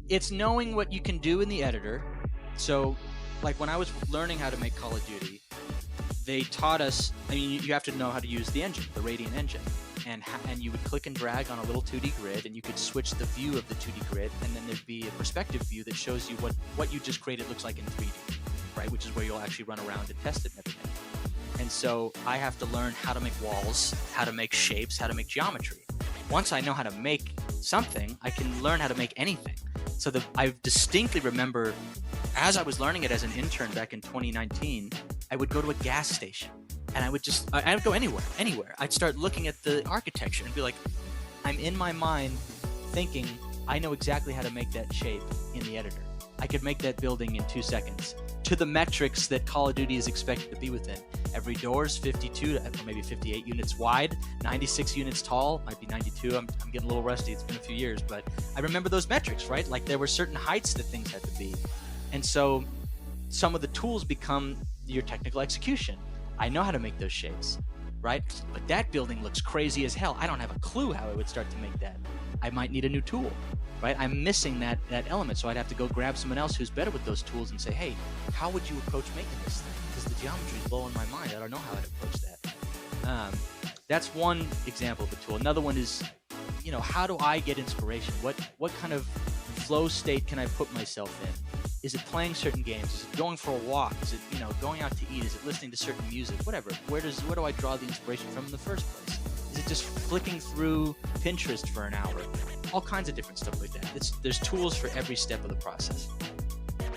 It's knowing what you can do in the editor. So, like when I was learning how to make Call of Duty, they taught us. I mean, you have to know how to use the engine, the Radiant engine, and you would click and drag on a little 2D grid, and you could switch the view of the 2D grid, and then there'd be a perspective view that shows you what you just created looks like in 3D, right? Which is where you'll actually run around and test it and everything. And so I have to learn how to make walls, how to make shapes, how to make geometry. Once I know how to make something, I can learn how to make anything. So I distinctly remember, as I was learning it as an intern back in 2019, I would go to a gas station and I would go anywhere. I'd start looking at the architecture and be like, I'm in my mind thinking, I know exactly how to make that shape in the editor. I could make that building in 2 seconds to the metrics that Call of Duty is expected to be within. Every door is 52 or maybe 58 units wide, 96 units tall, might be 92. I'm getting a little rusty. It's been a few years, but I remember those metrics, right? Like there were certain heights that things had to be. And so some of the tools become your technical execution. I know how to make those shapes, right? But that building looks crazy as hell. I don't have a clue how I would start to make that. I might need a new tool, right? I'm missing that element, so I'd have to go grab someone else who's better with those tools and say, hey, how would you approach making this thing? Because the geometry is blowing my mind. I don't know how I'd approach that. That's one example of a tool. Another one is, how do I get inspiration? What kind of flow state can I put myself in? Is it playing certain games? Is it going for a walk? Is it, going out to eat? Is it listening to certain music? Whatever. Where do I draw the inspiration from in the first place? Is it just flicking through Pinterest for an hour? All kinds of different stuff like that. There's tools for every step of the process.